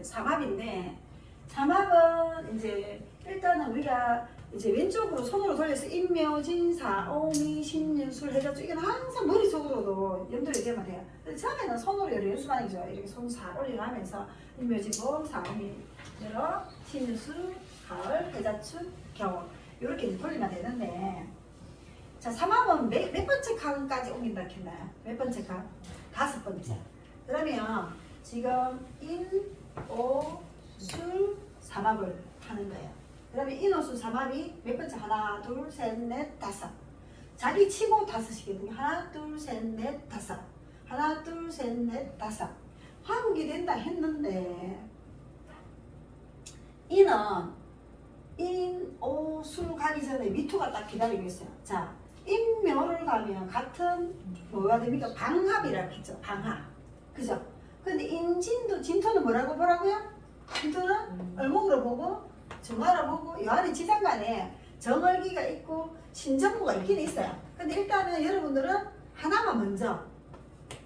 이제 삼합인데, 삼합은 이제 일단은 우리가 이제 왼쪽으로 손으로 돌려서 인묘진사, 오미, 신유술 해가지고 이건 항상 머릿속으로도 염두를 대면 돼요. 근데 처음에는 손으로 연습하는 거죠. 이렇게 손 살 올려가면서 인묘진복, 사오미, 여러, 신유술, 가을, 해자축, 겨울 이렇게 이제 돌리면 되는데, 자, 삼합은 몇 번째 칸까지 옮긴다 했나요? 몇 번째 칸? 5번째. 그러면 지금 인, 오, 술, 삼합을 하는 거예요. 그러면 인오술 삼합이 몇 번째? 하나, 둘, 셋, 넷, 다섯. 자기 치고 다섯이거든요. 하나, 둘, 셋, 넷, 다섯. 하나, 둘, 셋, 넷, 다섯. 화국이 된다 했는데, 인은 인, 오, 술 가기 전에 미토가 딱 기다리고 있어요. 자, 인묘를 가면 같은 뭐가 됩니까? 방합이라고 했죠. 방합. 그죠? 근데 인진도, 진토는 뭐라고요? 진토는 을목으로 보고 정화로 보고 요 안에 지장간에 정월기가 있고 신정부가 있긴 있어요. 근데 일단은 여러분들은 하나만 먼저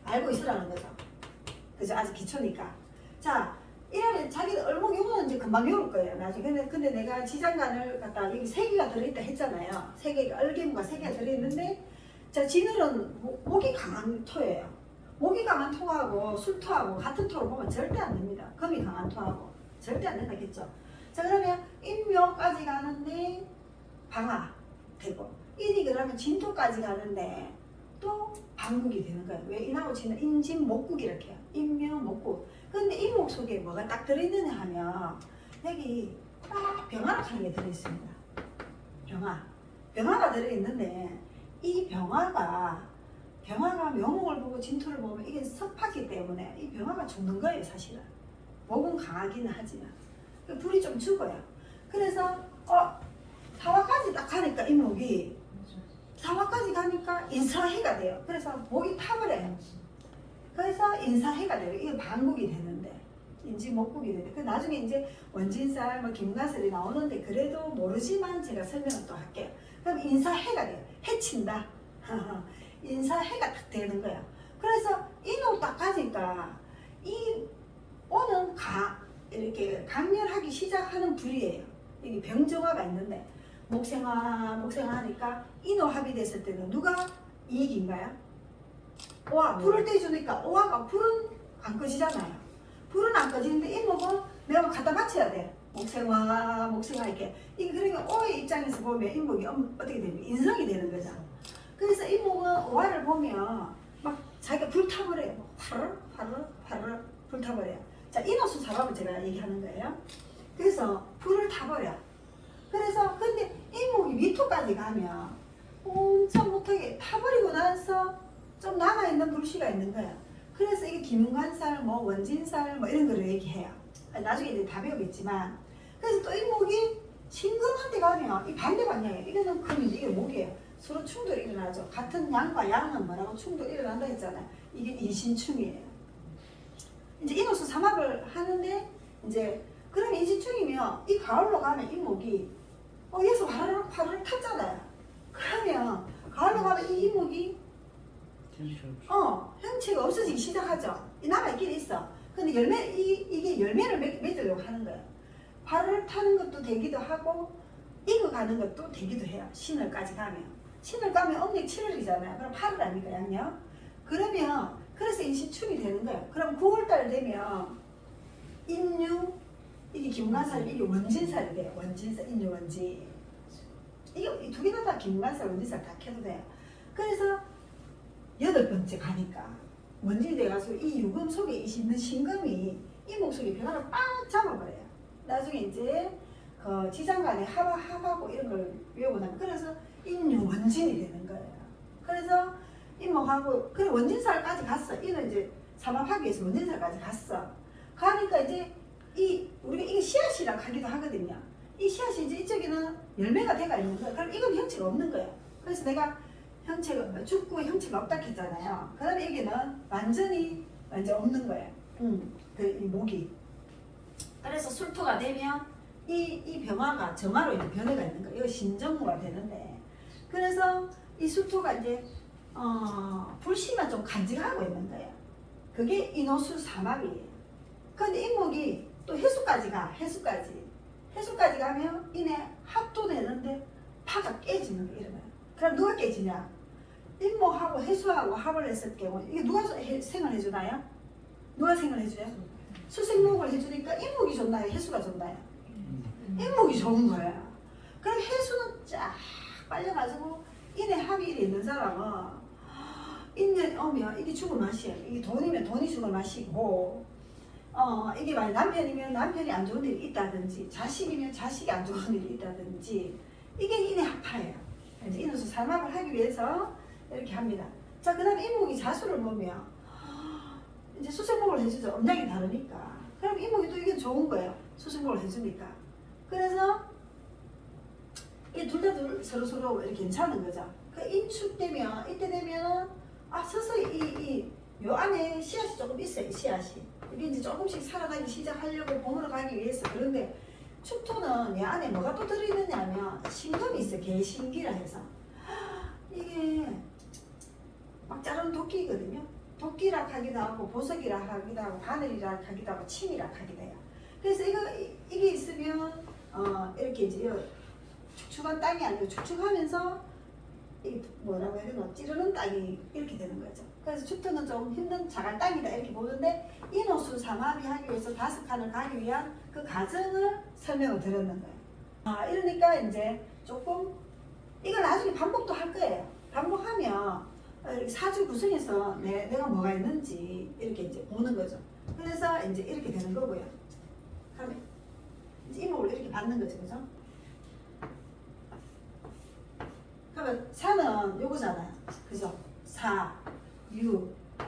알고 있으라는 거죠. 그죠? 아직 기초니까. 자, 이래는 자기 을목 요거는 이제 금방 외울 거예요. 나중에. 근데 내가 지장간을 갖다 여기 3개가 들어있다 했잖아요. 3개가, 을개무가 3개가 들어있는데, 자, 진을은 목이 강한 토예요. 목이 강한 토하고 술토하고 같은 토를 보면 절대 안 됩니다. 금이 강한 토하고 절대 안 된다겠죠. 자, 그러면 인묘까지 가는데 방화 되고, 인이 그러면 진토까지 가는데 또 방국이 되는 거예요. 왜 인하고 진은 인진목국 이렇게 해요. 인묘 목국. 근데 인목 속에 뭐가 딱 들어있느냐 하면 여기 딱 병화라고 하는 게 들어있습니다. 병화가 들어있는데 이 병화가 묘목을 보고 진토를 보면 이게 섭하기 때문에 이 병화가 죽는 거예요. 사실은 목은 강하기는 하지만 불이 좀 죽어요. 그래서 사화까지 딱 가니까 이 목이 사화까지 가니까 인사해가 돼요. 그래서 목이 타버려요. 그래서 인사해가 돼요. 이게 방국이 되는데 인지목국이 되는데 그 나중에 이제 원진살, 김가설이 나오는데 그래도 모르지만 제가 설명을 또 할게요. 그럼 인사해가 돼요. 해친다. 인사해가 딱 되는 거야. 그래서 인호 딱 가니까 이 오는 이렇게 강렬하기 시작하는 불이에요. 이게 병정화가 있는데 목생화 하니까 인호합이 됐을 때는 누가 이익인가요? 오화, 불을 떼주니까 오화가 불은 안 꺼지잖아요. 불은 안 꺼지는데 인목은 내가 갖다 바쳐야 돼. 목생화 이렇게. 이게 그러니까 오의 입장에서 보면 인목이 어떻게 됩니까? 인성이 되는 거죠. 그래서 인목은 오화를 보면 막 자기가 불타버려요. 화를 불타버려요. 자, 인호수 사람을 제가 얘기하는 거예요. 그래서 불을 타버려. 그래서 근데 인목이 미토까지 가면 엄청 못하게 타버리고 나서 좀 남아있는 불씨가 있는 거야. 그래서 이게 김관살, 원진살 이런 거를 얘기해요. 나중에 이제 다 배우겠지만. 그래서 또 인목이 신금한테 가면 이 반대 방향이에요. 이거는 금인데 이게 목이에요. 서로 충돌이 일어나죠. 같은 양과 양은 뭐라고 충돌이 일어난다 했잖아요. 이게 인신충이에요. 이제 인호수 삼합을 하는데 이제 그러면 인신충이면 이 가을로 가면 인목이 여기서 화를 탔잖아요. 그러면 가을로 가면 이 인목이 형체가 없어지기 시작하죠. 남아있긴 있어. 근데 이게 열매를 맺으려고 하는 거예요. 발을 타는 것도 되기도 하고 익어가는 것도 되기도 해요. 신월까지 가면. 신월 가면 음력 7월이잖아요. 그럼 8월 아닙니까 양력? 그러면 그래서 인신충이 되는 거예요. 그럼 9월달 되면 인유 이게 김관살 이게 원진살이 돼요. 원진살 인유 원진. 이게 두 개나 다 김관살 원진살 다 켜도 돼요. 그래서 8번째 가니까 원진이 돼가지고 이 유금 속에 있는 신금이 이 목 속에 변화를 빡 잡아버려요. 나중에 이제 그 지장간에 합하고 이런 걸 외우고 나면 그래서 인유 원진이 되는 거예요. 그래서 인목하고 그래 원진살까지 갔어. 이는 이제 삼합하기 위해서 원진살까지 갔어. 가니까 이제 우리가 이게 씨앗이라고 하기도 하거든요. 이 씨앗이 이제 이쪽에는 열매가 돼가 있는 거예요. 그럼 이건 형체가 없는 거예요. 그래서 내가 죽고 형체가 없다 했잖아요. 그 다음에 여기는 완전 없는 거예요. 이 목이. 그래서 술토가 되면 이 병화가 정화로 이제 변해가 있는 거예요. 이거 신정무가 되는데. 그래서 이 술토가 이제 불씨만 좀 간직하고 있는 거예요. 그게 인호술 삼합이에요. 근데 인목이 또 해수까지 가. 해수까지 가면 이내 합도 되는데 파가 깨지는 거 이러면. 그럼 누가 깨지냐? 인목하고 해수하고 합을 했을 경우 이게 누가 생을 해주나요? 누가 생을 해줘요? 수생목을 해주니까 인목이 좋나요? 해수가 좋나요? 인목이 좋은 거야. 그럼 해수는 쫙 빨려가지고 인내 합이 있는 사람은 인연 오면 이게 죽을 맛이에요. 이게 돈이면 돈이 죽을 맛이고 이게 만약 남편이면 남편이 안 좋은 일이 있다든지 자식이면 자식이 안 좋은 일이 있다든지 이게 인의 합파예요. 이제 인으로서 살막을 하기 위해서 이렇게 합니다. 자, 그 다음에 인목이 자수를 보면 이제 수생목을 해주죠. 음양이 다르니까. 그럼 인목이 또 이게 좋은 거예요. 수생목을 해주니까. 그래서 이 둘 다 서로 이렇게 괜찮은 거죠. 그 인축 되면 이때 되면은 서서히 요 안에 씨앗이 조금 있어요. 씨앗이. 이게 이제 조금씩 살아가기 시작하려고 봄으로 가기 위해서. 그런데 축토는 이 안에 뭐가 또 들어있느냐 하면 신금이 있어요. 개신기라 해서. 이게 막 자르는 도끼거든요. 도끼라 하기도 하고 보석이라 하기도 하고 바늘이라 하기도 하고 침이라 하기도 해요. 그래서 이게 있으면 이렇게 이제 축축한 땅이 아니고 축축하면서 이 뭐라고 해야 되나 찌르는 땅이 이렇게 되는 거죠. 그래서 축토는 좀 힘든 자갈 땅이다 이렇게 보는데 인호수 삼합이 하기 위해서 5칸을 가기 위한 그 과정을 설명을 드렸는 거예요. 이러니까 이제 조금 이걸 나중에 반복도 할 거예요. 반복하면 사주 구성에서 내가 뭐가 있는지 이렇게 이제 보는 거죠. 그래서 이제 이렇게 되는 거고요. 그러면 이제 이목을 이렇게 받는 거죠, 그죠? 그러면 사는 요거잖아요, 그죠? 사, 유,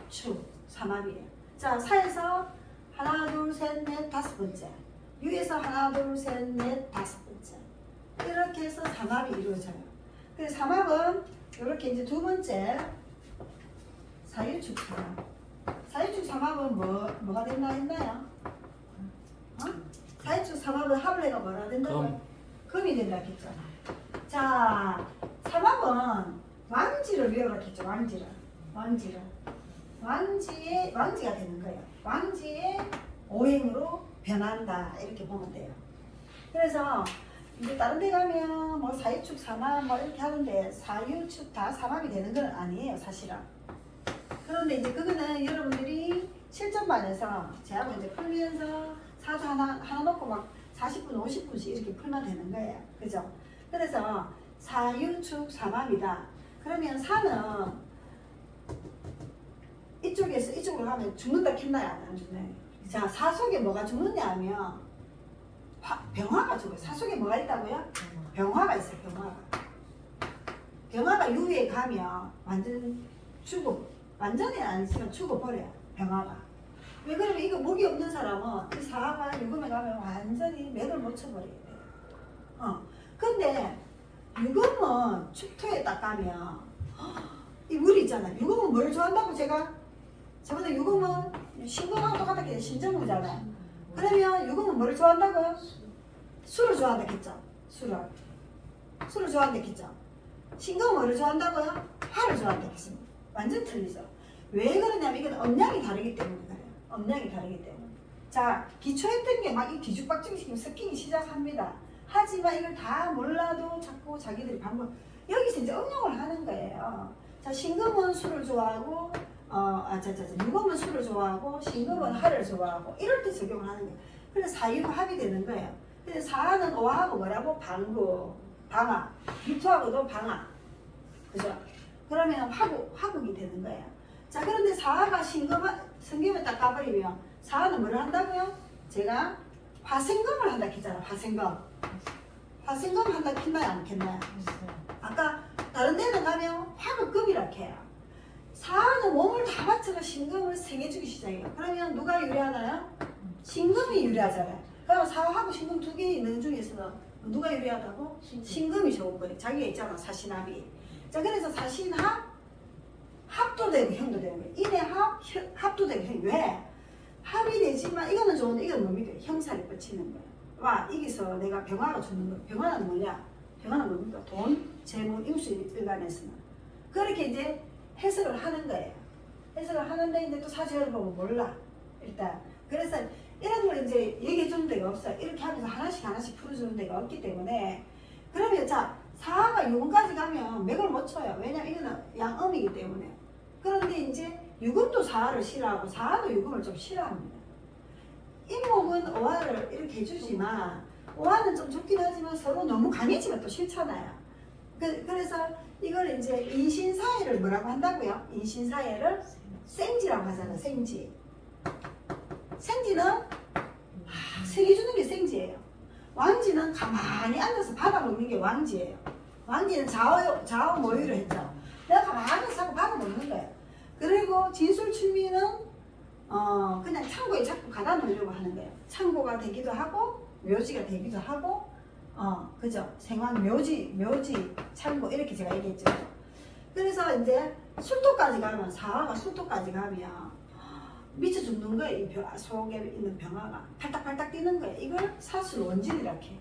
축, 삼합이에요. 자, 사에서 하나, 둘, 셋, 넷, 5번째. 유에서 하나, 둘, 셋, 넷, 5번째. 이렇게 해서 삼합이 이루어져요. 그래서 삼합은 이렇게 이제 2번째 사유축 삼합. 사유축 삼합은 뭐가 됐나 했나요? 사유축 삼합은 합을 뭐라 된다고요? 금이 된다 했죠. 자, 삼합은 왕지를 외우라 했죠. 왕지가 되는 거예요. 왕지의 오행으로 변한다 이렇게 보면 돼요. 그래서 이제 다른 데 가면 뭐 사유축 삼합 뭐 이렇게 하는데 사유축 다 삼합이 되는 건 아니에요, 사실은. 그런데 이제 그거는 여러분들이 실전반에서 제하고 이제 풀면서 사주 하나 놓고 막 40분, 50분씩 이렇게 풀면 되는 거예요. 그죠? 그래서 사유축 삼합이다. 그러면 사는 이쪽에서 이쪽으로 가면 죽는다 캤나요? 안 죽나요? 자, 사 속에 뭐가 죽느냐 하면 병화가 죽어요. 사 속에 뭐가 있다고요? 병화가 있어요. 병화가 유에 가면 완전 완전히 아니지만 죽어버려요. 병화가. 왜 그러면 이거 목이 없는 사람은 이 사화가 유금에 가면 완전히 맥을 못 쳐버려요. 근데 유금은 축토에 딱 가면 이 물이 있잖아요. 유금은 뭘 좋아한다고 제가 저번에 유금은 신금하고 똑같게 신정무잖아요. 그러면 유금은 뭘 좋아한다고요? 술을 좋아한다 했죠. 술을 좋아한다 했죠. 신금은 뭐를 좋아한다고요? 화를 좋아한다 했습니다. 완전 틀리죠. 왜 그러냐면 이건 음양이 다르기 때문에 그래요. 음양이 다르기 때문에. 자, 기초했던 게 막 이 뒤죽박죽이 섞이기 시작합니다. 하지만 이걸 다 몰라도 자꾸 자기들이 여기서 이제 응용을 하는 거예요. 자, 신금은 술을 좋아하고 유금은 술을 좋아하고 신금은 화를 좋아하고 이럴 때 적용을 하는 거예요. 그래서 사유가 합이 되는 거예요. 근데 사는 오하고 뭐라고? 방화. 유토하고도 방화. 그죠? 그러면 화국이 되는 거예요. 자, 그런데 사화가 성경에 딱 가버리면 사화는 뭐를 한다고요? 제가 화생금을 한다 했잖아. 화생금 한다 했나요? 안 했나요? 아까 다른 데는 가면 화가 금이라 해요. 사화는 몸을 다 바쳐서 신금을 생해주기 시작해요. 그러면 누가 유리하나요? 신금이 유리하잖아요. 그럼 사화하고 신금 두 개 있는 중에서는 누가 유리하다고? 신금이 좋은 거예요. 자기가 있잖아. 사신합이. 자, 그래서 합도 되고 형도 되는 거예요. 인의 합도 되고 형. 왜? 합이 되지만 이거는 좋은데 이건 뭡니까? 형살이 뻗치는 거예요. 와, 여기서 내가 병화가 주는 거예요. 병화는 뭐냐? 병화는 뭡니까? 돈, 재물, 임수 일간에서는. 그렇게 이제 해석을 하는 거예요. 해석을 하는데 이제 또 사주를 보면 몰라. 일단. 그래서 이런 걸 이제 얘기해 주는 데가 없어요. 이렇게 하면서 하나씩 풀어주는 데가 없기 때문에. 그러면 자, 4가 6음까지 가면 맥을 못 쳐요. 왜냐면 이거는 양음이기 때문에. 그런데 이제 6음도 4를 싫어하고 4도 6음을 좀 싫어합니다. 잇몸은 오화를 이렇게 해주지만 오화는 좀 좋긴 하지만 서로 너무 강해지면 또 싫잖아요. 그래서 이걸 이제 인신사회를 뭐라고 한다고요? 인신사회를 생지라고 하잖아요. 생지. 생지는 세게 주는 게 생지예요. 왕지는 가만히 앉아서 받아먹는 게 왕지예요. 왕지는 좌우 모유를 했죠. 내가 가만히 앉아서 받아먹는 거예요. 그리고 진술춘미는 그냥 창고에 자꾸 가다 놓으려고 하는 거예요. 창고가 되기도 하고 묘지가 되기도 하고 그죠? 생황 묘지 창고 이렇게 제가 얘기했죠. 그래서 이제 술토까지 가면 사화가 술토까지 가면 미쳐 죽는 거예요. 이 속에 있는 병화가 팔딱팔딱 뛰는 거예요. 이걸 사술 원진이라고 해.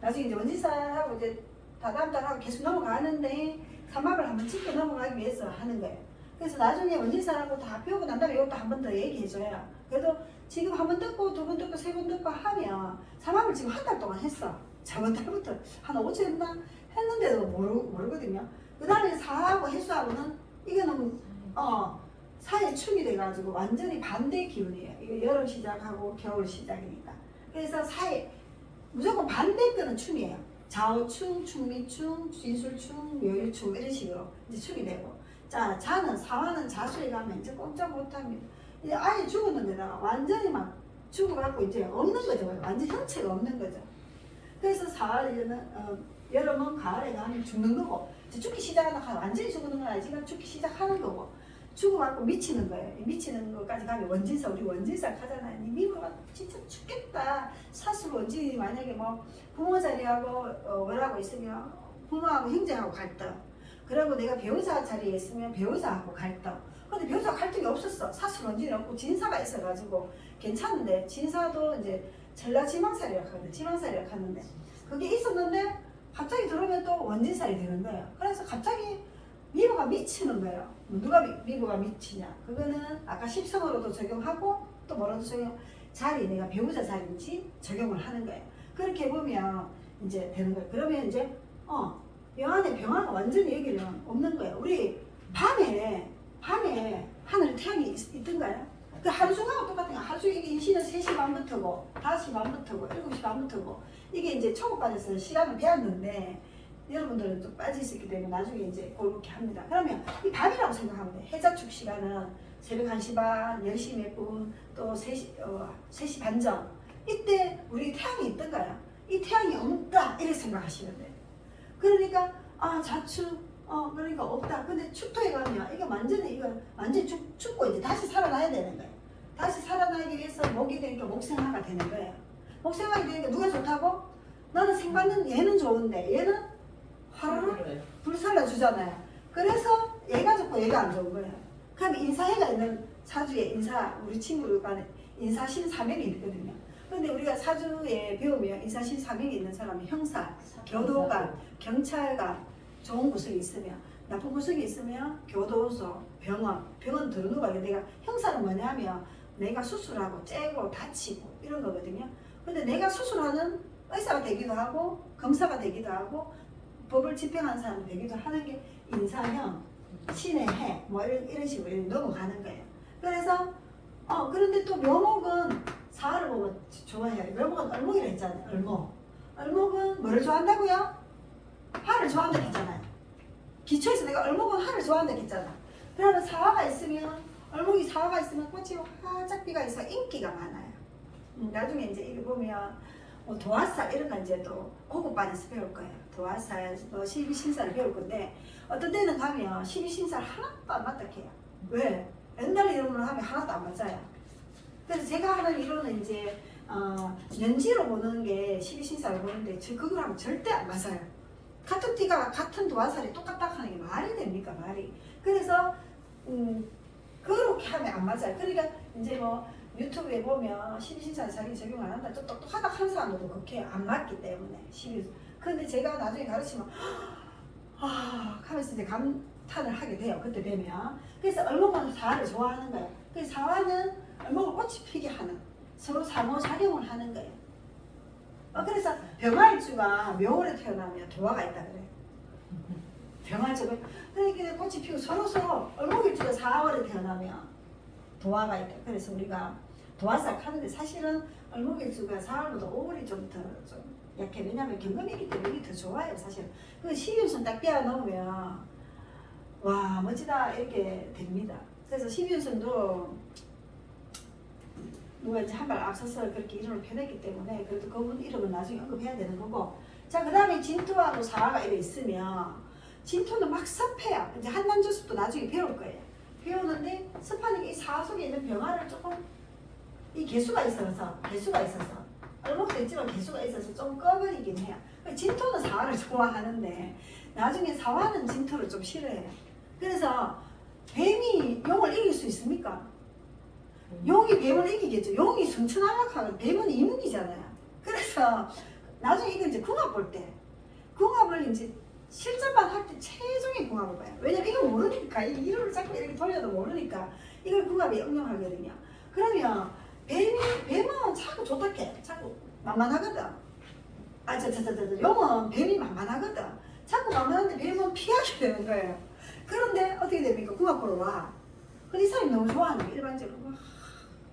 나중에 이제 원진사하고 이제 다다음달하고 계속 넘어가는데 삼합을 한번 짚고 넘어가기 위해서 하는 거예요. 그래서 나중에 원진사하고 다 배우고 난 다음에 이것도 한 번 더 얘기해줘요. 그래도 지금 한 번 듣고 두 번 듣고 세 번 듣고 하면 삼합을 지금 한 달 동안 했어. 저번 달부터 한 5주 했나 했는데도 모르거든요. 그 다음에 사하고 해수하고는 이거는 사회 축이 돼가지고 완전히 반대 기운이에요. 이거 여름 시작하고 겨울 시작이니까. 그래서 사회 무조건 반대 거는 춤이에요. 좌우충, 충미충, 진술충, 묘유충 이런 식으로 이제 축이 되고. 자, 자는 사화는 자수에 가면 이제 꼼짝 못합니다. 이제 아예 죽었는데다가 완전히 막 죽어갖고 이제 없는 거죠. 완전 형체가 없는 거죠. 그래서 사활에는 여름은 가을에 가면 죽는 거고 이제 죽기 시작하면 완전히 죽는 건 아니지만 죽기 시작하는 거고 죽어갖고 미치는 거예요. 미치는 것까지 가면 원진사 우리 원진사 하잖아요. 미모가 진짜 죽겠다. 사실 원진이 만약에 뭐 부모 자리하고 뭐라고 있으면 부모하고 형제하고 갈등. 그리고 내가 배우자 자리에 있으면 배우자하고 갈등. 근데 배우자가 갈등이 없었어. 사실 원진이 없고 진사가 있어가지고 괜찮은데 진사도 이제 전라지망살이라고 하거든. 지망살이라고 하는데 그게 있었는데 갑자기 들어오면 또 원진살이 되는 거예요. 그래서 갑자기 미모가 미치는 거예요. 누가 미모가 미치냐? 그거는 아까 십성으로도 적용하고 또 뭐라도 적용 자리 내가 배우자 자리인지 적용을 하는 거예요. 그렇게 보면 이제 되는 거예요. 그러면 이제 영안에 병화가 완전히 여기는 없는 거예요. 우리 밤에 하늘에 태양이 있던가요? 그 하루 중하고 똑같은 거. 하루 중에 인신은 3시 반부터고 5시 반부터고 7시 반부터고 이게 이제 초급반에서 시간을 배웠는데 여러분들은 또 빠질 수 있기 때문에 나중에 이제 그렇게 합니다. 그러면 이 밤이라고 생각하면 돼. 해자축 시간은 새벽 1시 반, 10시 몇 분, 또 3시 반정. 이때 우리 태양이 있던가요? 이 태양이 없다 이렇게 생각하시면 돼요. 그러니까 자축 그러니까 없다. 근데 축토에 가면 이거 완전히 죽고 이제 다시 살아나야 되는 거예요. 다시 살아나기 위해서 목이 되니까 목생화가 되는 거예요. 목생화가 되니까 누가 좋다고? 나는 생받는 얘는 좋은데 얘는 화를 불살라 주잖아요. 그래서 얘가 좋고 얘가 안 좋은 거예요. 그럼 인사해가 있는 사주에 우리 친구들 간에 인사신사명이 있거든요. 근데 우리가 사주에 배우면 인사신사명이 있는 사람은 형사, 교도관, 경찰관 좋은 구석이 있으면 나쁜 구석이 있으면 교도소, 병원 들어누고 가게 내가 형사는 뭐냐면 내가 수술하고 째고 다치고 이런 거거든요. 근데 내가 수술하는 의사가 되기도 하고 검사가 되기도 하고 법을 집행하는 사람이 되기도 하는 게 인사형, 신의 해 뭐 이런 식으로 넘어가는 거예요. 그래서 그런데 또 묘목은 사화를 보면 좋아해요. 묘목은 을목이라 했잖아요. 을목은 뭐를 좋아한다고요? 화를 좋아한다고 했잖아요. 기초에서 내가 을목은 화를 좋아한다고 했잖아. 그러면 사화가 있으면 을목이 사화가 있으면 꽃이 활짝 피가 있어 인기가 많아요. 나중에 이제 이거 보면 도화살 이런 거 이제 또 고급반에서 배울 거예요. 도화살, 12신사를 배울 건데 어떤 데는 가면 12신사를 하나도 안 맞다 해요. 왜? 옛날 이론으로 하면 하나도 안 맞아요. 그래서 제가 하는 이론은 이제 연지로 보는 게 12신사를 보는데 그걸 하면 절대 안 맞아요. 같은 띠가 같은 도화살이 똑같다 하는 게 말이 됩니까? 말이. 그래서 그렇게 하면 안 맞아요. 그러니까 이제 뭐 유튜브에 보면 12신사를 자기 적용 안 한다. 좀 똑똑하다 한 사람도 그렇게 안 맞기 때문에 12. 근데 제가 나중에 가르치면 하면서 이제 감탄을 하게 돼요. 그때 되면. 그래서 을목은 사화를 좋아하는 거예요. 그래서 사화는 을목을 꽃이 피게 하는 서로 상호작용을 하는 거예요. 그래서 병화일주가 묘월에 태어나면 도화가 있다 그래. 병화일주가 그러니까 꽃이 피고 서로서 을목일주가 4월에 태어나면 도화가 있다. 그래서 우리가 도화싹 하는데 사실은 을목일주가 4월보다 5월이 좀 더 좀 약해. 왜냐면 경금이기 때문에 이게 더 좋아요 사실. 그 12운선 딱 빼어 넣으면 와 멋지다 이렇게 됩니다. 그래서 12운선도 누가 이제 한 발 앞서서 그렇게 이름을 펴냈기 때문에 그래도 그분 이름은 나중에 언급해야 되는 거고. 자, 그 다음에 진토하고 사화가 이래 있으면 진토는 막 습해요. 이제 한난조습도 나중에 배울 거예요. 배우는데 습하니까 이 사화 속에 있는 병화를 조금 이 개수가 있어서 얼목도 있지만 개수가 있어서 좀 꺼버리긴 해요. 진토는 사화를 좋아하는데 나중에 사화는 진토를 좀 싫어해요. 그래서 뱀이 용을 이길 수 있습니까? 용이 뱀을 이기겠죠. 용이 승천하락하고 뱀은 이문이잖아요. 그래서 나중에 이거 이제 궁합 볼 때, 궁합을 이제 실전만 할 때 최종의 궁합을 봐요. 왜냐면 이걸 모르니까, 이 이름을 자꾸 이렇게 돌려도 모르니까 이걸 궁합에 응용하거든요. 그러면 뱀은 자꾸 좋다해. 자꾸 만만하거든. 용은 뱀이 만만하거든. 자꾸 만만한데 뱀은 피하게 되는 거예요. 그런데 어떻게 됩니까? 궁합 보러 와. 근데 이 사람이 너무 좋아하는 거 일반적으로.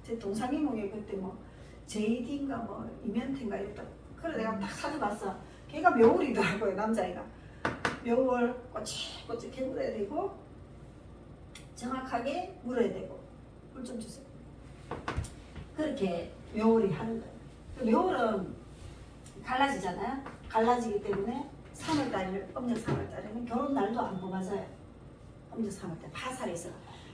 제 동상이몽에 그때 뭐 JD인가 뭐 이면태인가 이랬다. 그래 내가 딱 찾아봤어. 걔가 묘월이더라고요. 남자애가. 묘월 꼬치꼬치 캐물어야 되고 정확하게 물어야 되고 물 좀 주세요. 그렇게 묘월이 하는 거예요. 묘월은 갈라지잖아요. 갈라지기 때문에 3월달, 음력 3월달에는 결혼 날도 안 뽑아져요. 음력 3월달 파살이 있어.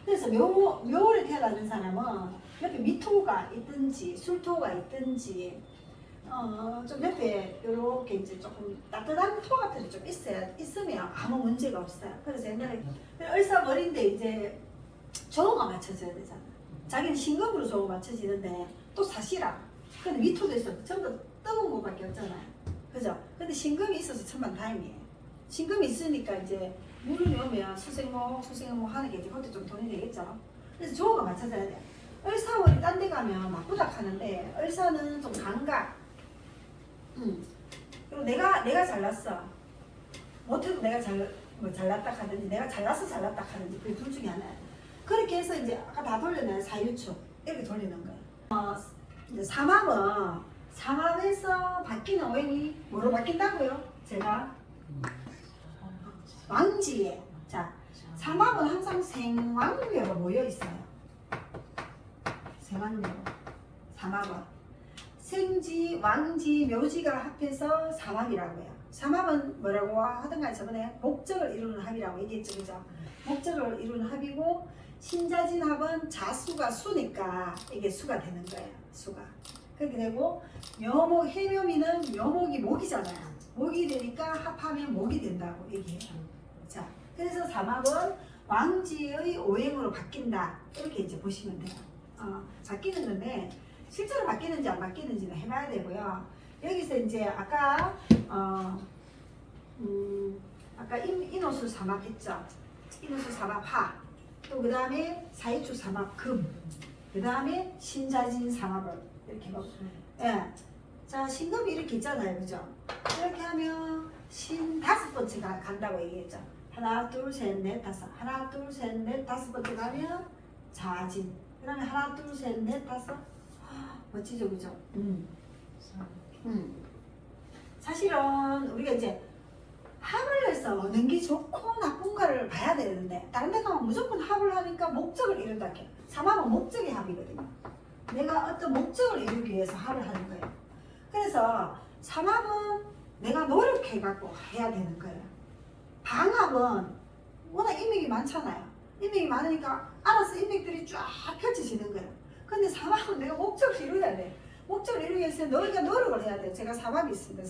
그래서 묘월에 태어나는 사람은 옆에 미토가 있든지 술토가 있든지 좀 옆에 이렇게 이제 조금 따뜻한 토 같은 게 좀 있으면 아무 문제가 없어요. 그래서 옛날에 을사월인데 이제 조호가 맞춰져야 되잖아. 자기는 신금으로 조호가 맞춰지는데 또 사시라. 근데 미토도 있어. 전부 다 뜨거운 것밖에 없잖아요. 그죠? 근데 신금이 있어서 천만다행이에요. 신금이 있으니까 이제 물이 오면 수생모 하는 게 이제 그것도 좀 돈이 되겠죠. 그래서 조호가 맞춰져야 돼. 을사월이 딴 데 가면 나쁘다 하는데 을사는 좀 감각. 그리고 내가 잘났어. 못해도 내가 잘났다 하든지 내가 잘났다 하든지 그 둘 중에 하나야. 그렇게 해서 이제 아까 다 돌렸나요? 사유축 이렇게 돌리는 거예요. 이제 삼합에서 바뀌는 오행이 뭐로 바뀐다고요? 제가 왕지에. 자, 삼합은 항상 생왕묘가 모여 있어요. 생왕묘, 삼합은 생지, 왕지, 묘지가 합해서 삼합이라고 해요. 삼합은 뭐라고 하던가 저번에 목적을 이루는 합이라고 얘기했죠, 그죠? 목적을 이루는 합이고 신자진합은 자수가 수니까 이게 수가 되는 거예요. 수가 그렇게 되고 묘목, 해묘미는 묘목이 목이잖아요. 목이 되니까 합하면 목이 된다고 얘기해요. 자, 그래서 삼합은 왕지의 오행으로 바뀐다 이렇게 이제 보시면 돼요. 바뀌는 건데 실제로 바뀌는지 안 바뀌는지는 해봐야 되고요. 여기서 이제 아까 인호수 삼합 했죠. 인호수 삼합 화. 또 그 다음에 사이축 삼합 금. 그 다음에 신자진 삼합을 이렇게 먹. 예. 자, 신금이 이렇게 있잖아요, 그죠? 이렇게 하면 신 5번째가 간다고 얘기했죠. 하나, 둘, 셋, 넷, 다섯. 하나, 둘, 셋, 넷, 5번째 가면 자진. 그 다음에 하나, 둘, 셋, 넷, 다섯. 멋지죠, 그죠? 사실은 우리가 이제 합을 해서 어느 게 좋고 나쁜가를 봐야 되는데 다른 데 가면 무조건 합을 하니까 목적을 이룬다 해. 삼합은 목적의 합이거든요. 내가 어떤 목적을 이루기 위해서 합을 하는 거예요. 그래서 삼합은 내가 노력해갖고 해야 되는 거예요. 방합은 워낙 인맥이 많잖아요. 인맥이 많으니까 알아서 인맥들이 쫙 펼쳐지는 거예요. 근데 삼합은 내가 목적을 이루어야 돼. 목적을 이루기 위해서 너희가 노력을 해야 돼. 제가 삼합이 있습니다.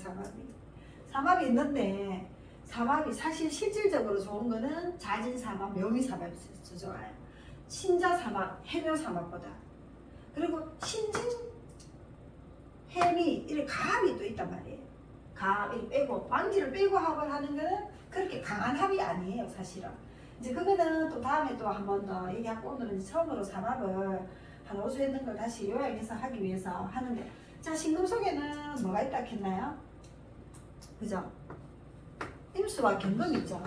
삼합이 있는데 삼합이 사실 실질적으로 좋은 거는 자진삼합, 묘미삼합이 더 좋아요. 신자삼합, 해묘삼합보다. 그리고 신진, 해미 이런 가합이 또 있단 말이에요. 가합을 빼고 왕지를 빼고 합을 하는 거는 그렇게 강한 합이 아니에요. 사실은. 이제 그거는 또 다음에 또 한 번 더 얘기하고 오늘은 처음으로 삼합을 한 5수 했는 걸 다시 요약해서 하기 위해서 하는데, 자, 신금 속에는 뭐가 있다 했나요? 그죠? 임수와 경금이 있죠.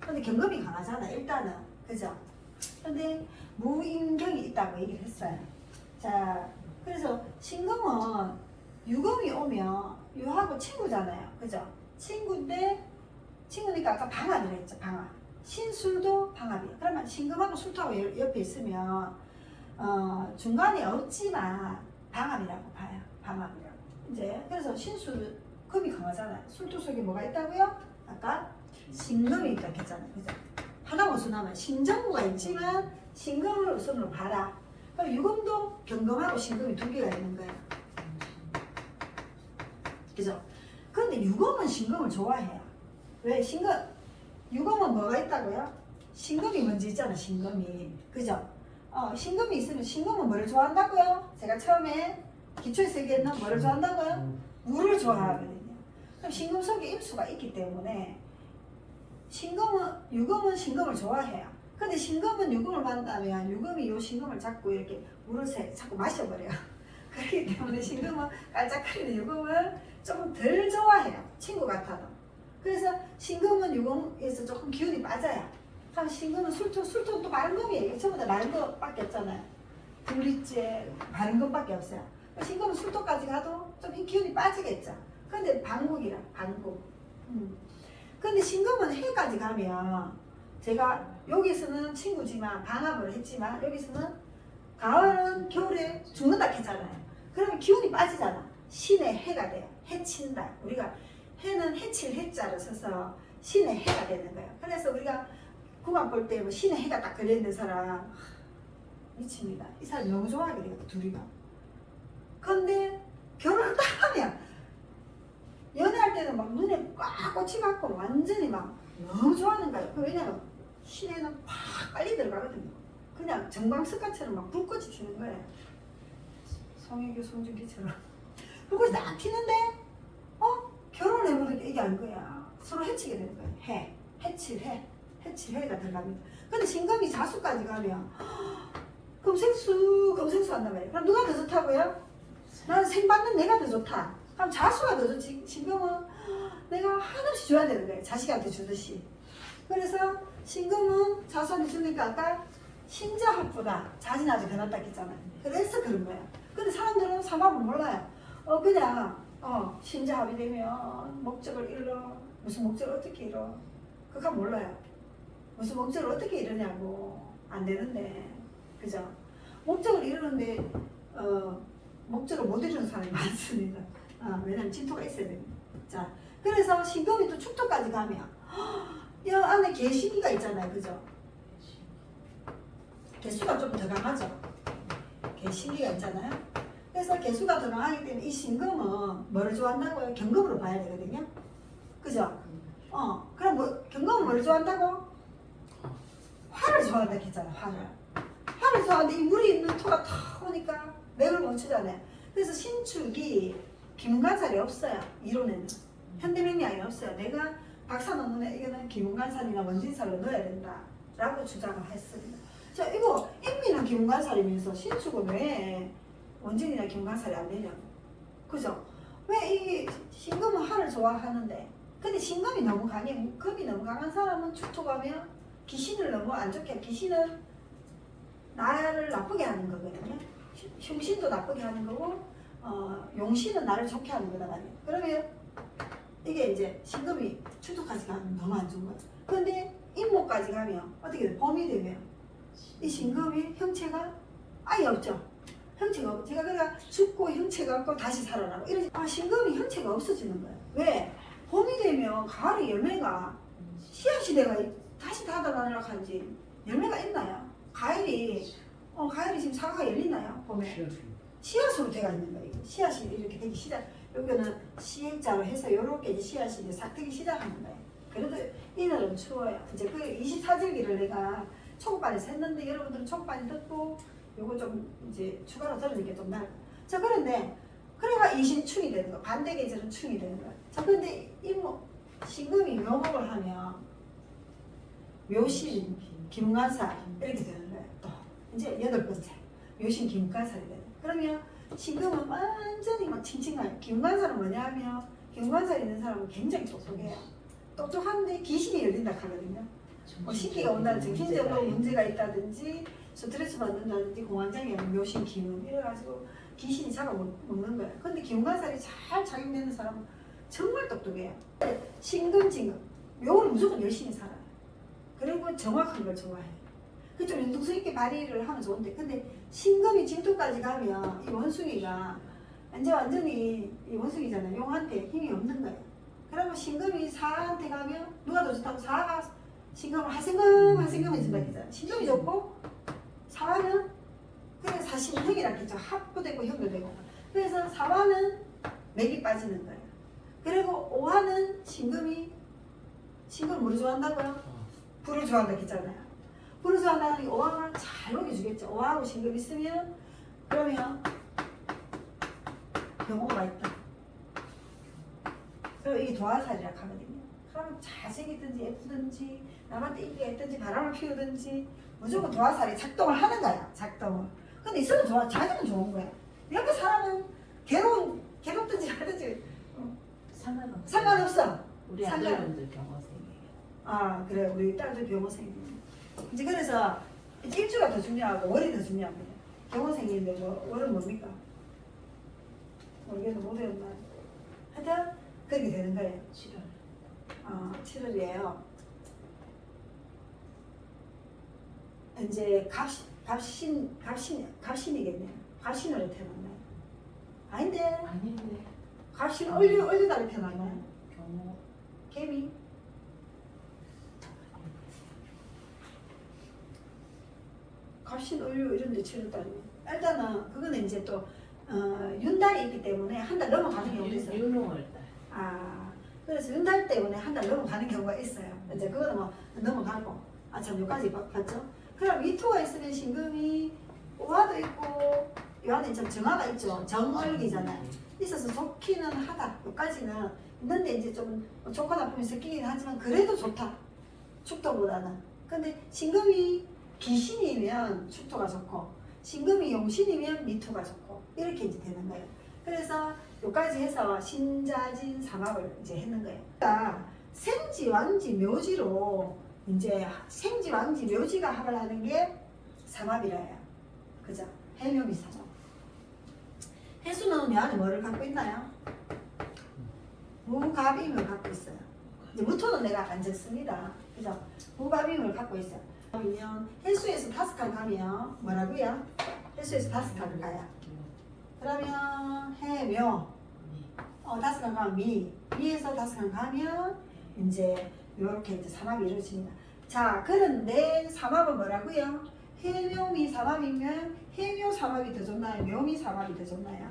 근데 경금이 강하잖아, 일단은. 그죠? 근데 무임경이 있다고 얘기를 했어요. 자, 그래서 신금은 유금이 오면 유하고 친구잖아요. 그죠? 친구니까 아까 방합이라 했죠. 방합. 신술도 방합이에요. 그러면 신금하고 술토하고 옆에 있으면 중간에 없지만 방합이라고 봐요. 방합이라고. 이제 그래서 신술 금이 강하잖아요. 술토 속에 뭐가 있다고요? 아까 신금이 있다고 했잖아요. 그죠? 하나 우선하면 신정무가 있지만 신금을 우선으로 봐라. 그럼 유금도 경금하고 신금이 두 개가 있는 거예요. 그죠? 근데 유금은 신금을 좋아해요. 왜? 유금은 뭐가 있다고요? 신금이 먼저 있잖아, 신금이. 그죠? 신금이 있으면 신금은 뭐를 좋아한다고요? 제가 처음에 기초에서 얘기했나? 뭐를 좋아한다고요? 물을 좋아하거든요. 그럼 신금 속에 임수가 있기 때문에 유금은 신금을 좋아해요. 근데 신금은 유금을 만나면 유금이 요 신금을 잡고 이렇게 물을 자꾸 마셔버려요. 그렇기 때문에 신금은 깔짝거리는 유금을 조금 덜 좋아해요. 친구 같아도. 그래서 신금은 유금에서 조금 기운이 빠져요. 그럼 신금은 술토는 또 마른 금이에요. 전부 다 마른 것밖에 없잖아요. 둘째 마른 것밖에 없어요. 신금은 술토까지 가도 좀 기운이 빠지겠죠. 근데 방국이라 방국. 근데 신금은 해까지 가면 제가 여기서는 친구지만 방합을 했지만 여기서는 가을은 겨울에 죽는다 했잖아요. 그러면 기운이 빠지잖아. 신의 해가 돼요. 해친다. 우리가 해는 해칠 해자를 써서 신의 해가 되는 거예요. 그래서 우리가 궁합 볼 때 뭐 신의 해가 딱 걸려있는 사람 미칩니다. 이 사람 너무 좋아하게 되거든, 둘이가. 근데 결혼을 딱 하면 연애할 때는 막 눈에 꽉 꽂혀갖고 완전히 막 너무 좋아하는 거예요. 왜냐면 신에는 팍 빨리 들어가거든요. 그냥 정광석가처럼 막 불꽃이 튀는 거예요. 송혜교, 송중기처럼. 불꽃이 딱 튀는데 결혼해보니까 이게 아닌 거야. 서로 해치게 되는 거야. 해칠해가 들어갑니다. 근데 신금이 자수까지 가면 금생수 한단 말이에요. 그럼 누가 더 좋다고요? 나는 생받는 내가 더 좋다. 그럼 자수가 더 좋지. 신금은 내가 한없이 줘야 되는 거예요. 자식한테 주듯이. 그래서 신금은 자수한테 주니까 아까 신자합보다 자진하지 변했다 했잖아요. 그래서 그런 거야. 근데 사람들은 삼합을 몰라요. 그냥 신자합이 되면 목적을 이뤄. 무슨 목적을 어떻게 이뤄? 그거 몰라요. 무슨 목적을 어떻게 이루냐고. 안 되는데. 그죠? 목적을 이루는데 목적을 못 이루는 사람이 많습니다. 왜냐면 진토가 있어야 됩니다. 자, 그래서 신금이 또 축토까지 가면 이 안에 개신기가 있잖아요. 그죠? 개수가 좀 더 강하죠. 개신기가 있잖아요. 그래서 개수가 더 강하기 때문에 이 신금은 뭐를 좋아한다고요? 경금으로 봐야 되거든요. 그죠? 그럼 경금은 뭐를 좋아한다고? 화를 좋아한다 했잖아. 화를 좋아하는데 이 물이 있는 토가 탁 오니까 맥을 멈추잖아요. 그래서 신축이 기문관살이 없어요. 이론에는. 현대명리학이 없어요. 내가 박사 논문에 이거는 기문관살이나 원진살로 넣어야 된다 라고 주장을 했습니다. 자, 이거 인미는 기문관살이면서 신축은 왜 원진이나 기문관살이 안 되냐고. 그죠? 왜 이 신금은 화를 좋아하는데 근데 신금이 너무 강해. 금이 너무 강한 사람은 축토 가면 귀신을 너무 안 좋게 해. 귀신은 나를 나쁘게 하는 거거든요. 흉신도 나쁘게 하는 거고 용신은 나를 좋게 하는 거다 말이에요. 그러면 이게 이제 신금이 축토까지 가면 너무 안 좋은 거예요. 근데 임목까지 가면 어떻게 돼? 봄이 되면 이 신금이 형체가 아예 없죠. 형체가 없고 제가 그러니까 죽고 형체가 없고 다시 살아나고 이러지. 신금이 형체가 없어지는 거예요. 왜? 봄이 되면 가을에 열매가 씨앗이 내가 다시 닫아나려고 하지 열매가 있나요? 가을이 지금 사과가 열리나요? 봄에 씨앗으로 돼가 있는 거예요. 씨앗이 이렇게 되기 시작. 여기는 시행자로 해서 이렇게 이제 씨앗이 이제 싹 트기 시작하는 거예요. 그래도 이날은 추워요. 이제 그 24절기를 내가 초급반에서 했는데 여러분들은 초급반이 듣고 요거 좀 이제 추가로 들으니까 좀 나을 거예요. 자, 그런데 그래가 이신충이 되는 거, 반대 계절은 충이 되는 거예요. 자, 그런데 신금이 묘목을 하면 묘신, 김관사 이렇게 되는 거예요. 또 이제 8번째. 묘신 김관살이거든. 그러면 신금은 완전히 막 칭칭해요. 김관살은 뭐냐면 김관살 있는 사람은 굉장히 똑똑해요. 똑똑한데 귀신이 열린다 하거든요. 뭐 시기가 온다는 정신적으로 문제가 있다든지 스트레스 받는다든지 공황장애, 묘신, 기운 이래가지고 귀신이 잡아먹는 거예요. 근데 기운관살이 잘 작용되는 사람은 정말 똑똑해요. 신금, 진금 묘는 무조건 열심히 살아요. 그리고 정확한 걸 좋아해요. 그좀 융통성 있게 발휘를 하면 좋은데 근데 신금이 진토까지 가면 이 원숭이가 이제 완전히 이 원숭이잖아요. 용한테 힘이 없는 거예요. 그러면 신금이 사한테 가면 누가 더 좋다고 사가 신금을 하생금 해준다 했잖아요. 신금이 좋고 사화는 그래 사신형이라 했죠. 합도 되고 형도 되고. 그래서 사화는 맥이 빠지는 거예요. 그리고 오화는 신금을 뭐를 좋아한다고요? 불을 좋아한다 했잖아요. 불을 좋아한다는 게 오화를 잘 녹여주겠죠. 오화하고 신금 있으면 그러면 병호가 있다. 그리고 이게 도화살이라 하거든요. 그러면 잘생기든지 예쁘든지 남한테 인기가 있든지 바람을 피우든지 무조건 도화살이 작동을 하는 거야. 작동을. 근데 있으면 좋아. 자기는 좋은 거야. 옆에 사람은 괴롭든지 하든지 상관없어. 우리 아들분들 경호생이에요. 아 그래 우리 딸들 경호생이에요. 이제 그래서 이제 일주가 더 중요하고 월이 더 중요합니다. 경호생인데 뭐 월은 뭡니까? 모르겠는 못 외웠나? 하여튼 그렇게 되는 거예요. 7월. 7월이에요. 이제 갑신이겠네요. 갑신으로 태어났나요? 아닌데. 아닌데. 갑신 얼류달에 태어났나요? 경호. 개미. 갑신 얼류 이런데 7월달이면 일단은 그거는 이제 또 윤달이 있기 때문에 한 달 넘어가는 경우도 있어요. 윤호월달. 그래서 윤달 때문에 한 달 넘어가는 경우가 있어요. 이제 그거는 뭐 넘어가고 참 여기까지 봤죠? 그럼 이토가 있으면 신금이 오화도 있고 이 안에 좀 정화가 있죠. 정월기잖아요. 있어서 좋기는 하다. 여기까지는 있는데 이제 좀 좋고 나쁨이 섞이긴 하지만 그래도 좋다. 축토보다는. 근데 신금이 기신이면 축토가 좋고 신금이 용신이면 미토가 좋고 이렇게 이제 되는 거예요. 그래서 여기까지 해서 신자진 삼합을 이제 했는 거예요. 그러니까 생지, 왕지, 묘지로 이제 생지, 왕지, 묘지가 합을 하는 게 삼합이라 해요. 그죠? 해묘미 삼합. 해수는 이 안에 뭐를 갖고 있나요? 무갑임을 갖고 있어요. 이제 무토는 내가 안 적습니다. 그죠? 무갑임을 갖고 있어요. 그러면 해수에서 5칸 가면 뭐라고요? 해수에서 5칸을 가요. 그러면 해묘 5칸 가면 미에서 5칸 가면 이제 이렇게 이제 삼합이 이루어집니다. 자, 그런데 삼합은 뭐라고요? 해묘미 삼합이면 해묘 삼합이 더 좋나요? 묘미 삼합이 더 좋나요?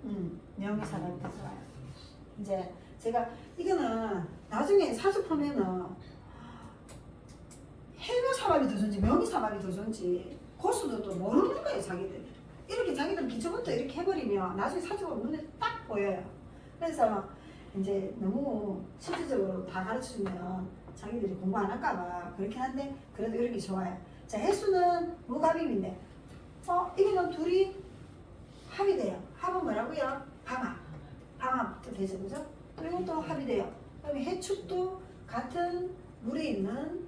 묘미 삼합이 더 좋아요. 이제 제가 이거는 나중에 사주 보면은 해묘 삼합이 더 좋은지 묘미 삼합이 더 좋은지 고수도 또 모르는 거예요, 자기들이. 이렇게 자기들 기초부터 이렇게 해버리면 나중에 사주가 눈에 딱 보여요. 그래서 이제 너무 실질적으로 다 가르쳐주면 자기들이 공부 안 할까봐 그렇긴 한데 그래도 이렇게 좋아요. 자, 해수는 무갑임인데 이거는 둘이 합이 돼요. 합은 뭐라고요? 방합도 되죠, 그죠? 또 이것도 합이 돼요. 그다음에 해축도 같은 물에 있는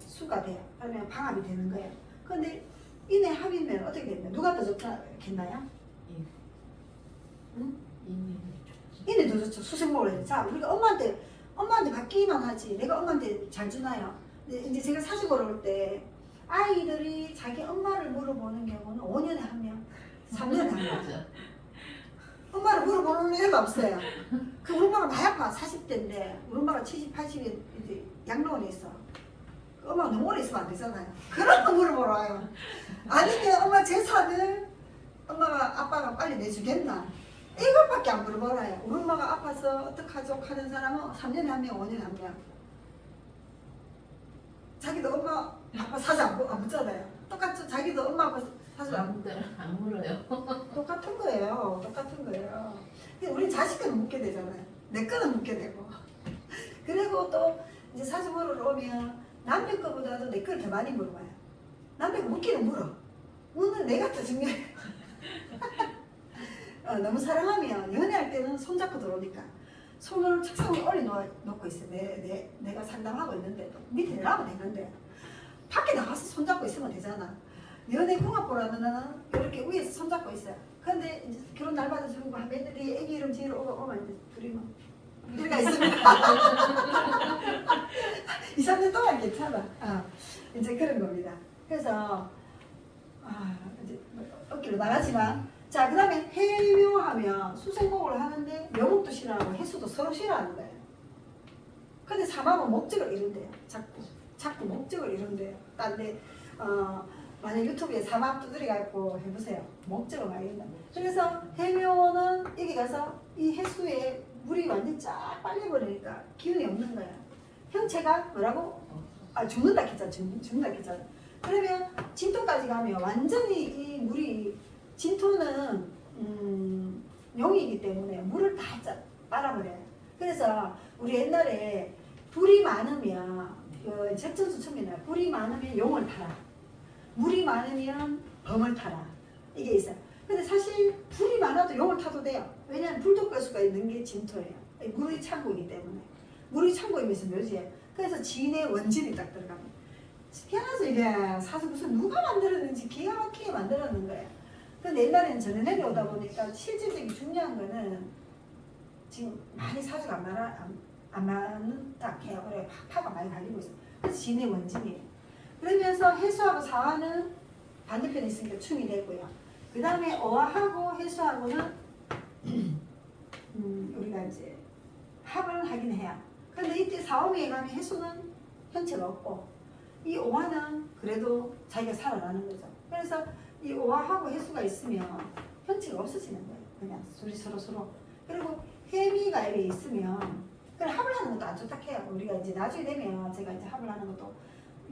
수가 돼요. 그러면 방합이 되는 거예요. 근데 이네 합이면 어떻게 되나요? 누가 더 좋겠나요? 응? 이네 더 좋죠. 수생목을 해요. 자, 우리가 엄마한테 받기만 하지 내가 엄마한테 잘 주나요? 이제 제가 사주 보러 올 때 아이들이 자기 엄마를 물어보는 경우는 5년에 한 명, 3년에 한 명. 엄마를 물어보는 애가 없어요. 그 우리 엄마가 많이 아파. 40대인데 우리 엄마가 70, 80에 이제 양로원에 있어. 그 엄마가 너무 오래 있으면 안 되잖아요. 그런 거 물어보러 와요. 아니면 엄마 재산을 엄마가 아빠가 빨리 내주겠나? 이것밖에 안 물어보라요. 우리 엄마가 아파서 어떡하죠? 하는 사람은 3년에 한 명, 5년에 한 명. 자기도 엄마 아빠 사주 안 묻잖아요. 똑같죠? 자기도 엄마 아빠 사주 안 물어요. 똑같은 거예요. 똑같은 거예요. 근데 우리 자식은 묻게 되잖아요. 내 거는 묻게 되고. 그리고 또 이제 사주 보러 오면 남편 거보다도 내 거를 더 많이 물어봐요. 남편 거 묻기는 물어. 오늘 내가 더 중요해. 너무 사랑하면 연애할 때는 손잡고 들어오니까 손을 책상에 올려놓고 있어. 내가 상담하고 있는데 밑에 내려가면 되는데 밖에 나가서 손잡고 있으면 되잖아. 연애 궁합보라는 이렇게 위에서 손잡고 있어요. 근데 이제 결혼 날짜도 주고 한 며느리 애기 이름 지으러 오면 이제 둘이 뭐 우리가 있습니다. 2, 3년 동안 괜찮아. 이제 그런 겁니다. 그래서 이제 어깨로 나가지만 자 그다음에 해묘하면 수생목을 하는데 묘목도 싫어하고 해수도 서로 싫어하는 거예요. 근데 사막은 목적을 이룬대요. 자꾸 목적을 이룬대요. 딴데 만약 유튜브에 사막 두드려 갖고 해보세요. 목적을 많이 이룬다. 그래서 해묘는 여기 가서 이 해수에 물이 완전 쫙 빨려버리니까 기운이 없는 거야. 형체가 뭐라고? 죽는다 했잖아. 죽는다 했잖아. 그러면 진토까지 가면 완전히 이 물이 진토는 용이기 때문에 물을 다 빨아버려요. 그래서 우리 옛날에 불이 많으면 적천수천이나 불이 많으면 용을 타라. 물이 많으면 범을 타라. 이게 있어요. 근데 사실 불이 많아도 용을 타도 돼요. 왜냐하면 불도 끌 수가 있는 게 진토예요. 물의 창고이기 때문에. 물의 창고이면서 묘지예요. 그래서 진의 원진이 딱 들어갑니다. 희한하죠 이게. 사실 무슨 누가 만들었는지 기가 막히게 만들었는 거예요. 근데 옛날에는 전해 내려오다 보니까 실질적인 중요한 거는 지금 많이 사주가 안 맞는다 해요. 그래 파가 많이 갈리고 있어요. 그래서 진의 원진이에요. 그러면서 해수하고 사화는 반대편에 있으니까 충이 되고요. 그 다음에 어하고 해수하고는 우리가 이제 합을 하긴 해요. 근데 이때 사오미에 가면 해수는 현체가 없고 이 오화는 그래도 자기가 살아나는 거죠. 그래서 이 오화하고 해수가 있으면 현체가 없어지는 거예요. 그냥 둘이 서로. 그리고 해미가 이렇게 있으면 그래 합을 하는 것도 안 좋다 해요. 우리가 이제 나중에 되면 제가 이제 합을 하는 것도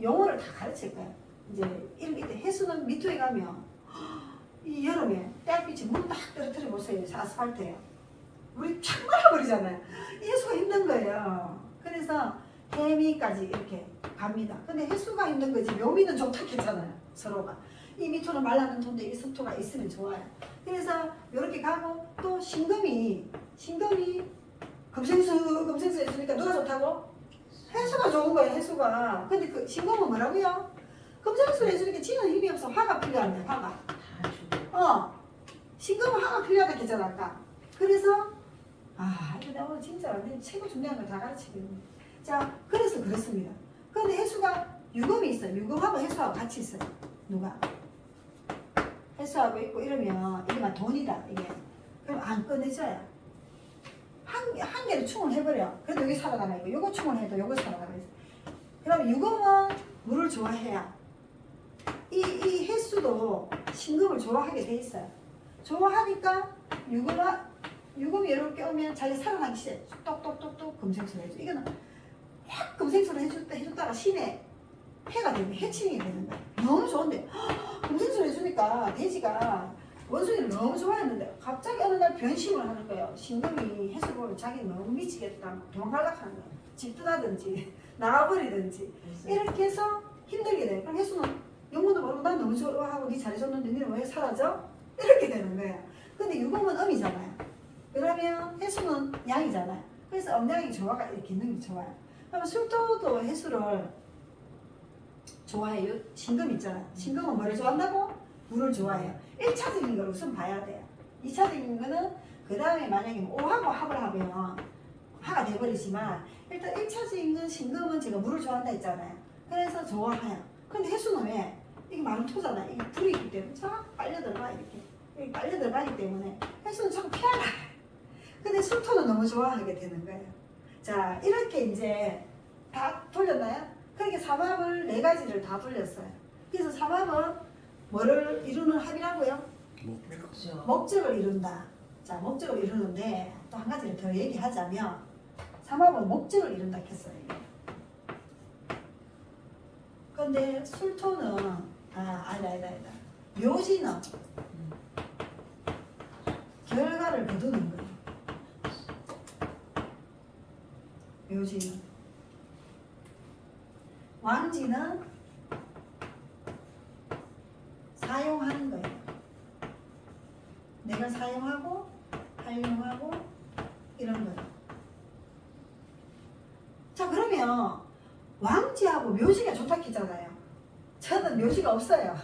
용어를 다 가르칠 거예요. 이제 이때 해수는 미토에 가면 이 여름에 땡빛이 문 딱 떨어뜨려 보세요. 아스팔트에 물이 쫙 말아버리잖아요. 이 해수가 힘든 거예요. 그래서 해미까지 이렇게 갑니다. 근데 해수가 힘든 거지 묘미는 좋다 했잖아요. 서로가 이 미토는 말라는 톤데 이 습토가 있으면 좋아요. 그래서 이렇게 가고 또 신금이 금생수 해주니까 누가 좋다고? 해수가 좋은 거예요. 해수가. 근데 그 신금은 뭐라고요? 금생수 해주니까 지는 힘이 없어. 화가 필요한데 화가. 신금은 화가 필요하다 했잖아 아까. 그래서 이거 오늘 진짜 최고 중요한 걸 다 가르치겠네. 자 그래서 그렇습니다. 근데 해수가 유금이 있어요. 유금하고 해수하고 같이 있어요. 누가? 해수하고 있고 이러면 이게만 돈이다 이게. 그럼 안 꺼내줘요. 한 개를 충을 해버려. 그래도 여기 살아가나 이거. 요거 충을 해도 요거 살아가나 있어. 그다음에 유금은 물을 좋아해야. 이 해수도 신금을 좋아하게 돼 있어요. 좋아하니까 유금이 이렇게 오면 자기 살아나기 시작해. 똑똑똑똑 금생수를 해줘. 이거는 확 금생수를 해줬다가 신에 해가 되면 해칭이 되는 거야. 너무 좋은데 금생수를 해주니까 돼지가 원숭이를 너무 좋아했는데 갑자기 어느 날 변심을 하는 거예요. 신금이 해수 보면 자기는 너무 미치겠다. 도망가려고 하는 거야. 집 떠나든지 나가버리든지 이렇게 해서 힘들게 돼. 그럼 해수는 영문도 모르고 난 너무 좋아하고 니 잘해줬는데 니는 왜 사라져? 이렇게 되는 거야. 근데 유금은 음이잖아요. 그러면 해수는 양이잖아요. 그래서 음양이 조화가 이렇게 있는 게 좋아요. 그러면 술토도 해수를 좋아해요. 신금 있잖아요. 신금은 뭐를 좋아한다고? 물을 좋아해요. 1차적인 걸 우선 봐야 돼요. 2차적인 거는 그 다음에 만약에 오하고 합을 하면 화가 돼버리지만 일단 1차적인 건 신금은 제가 물을 좋아한다 했잖아요. 그래서 좋아해요. 근데 해수는 왜? 이게 마른 토잖아요. 이게 불이 있기 때문에 쫙 빨려 들어가 이렇게. 여기 빨려 들어가기 때문에 해수는 자꾸 피하라. 근데 술토는 너무 좋아하게 되는 거예요. 자 이렇게 이제 다 돌렸나요? 그렇게 삼합을 4가지를 다 돌렸어요. 그래서 삼합은 뭐를 이루는 합이라고요? 목적을 이룬다. 자 목적을 이루는데 또 한 가지를 더 얘기하자면 삼합은 목적을 이룬다 했어요. 근데 술토는 아니다. 묘지는 결과를 거두는 거예요. 묘지는 왕지는 사용한 병을 사용하고 활용하고 이런 거예요. 자, 그러면 왕지하고 묘지가 좋다 했잖아요. 저는 묘지가 없어요.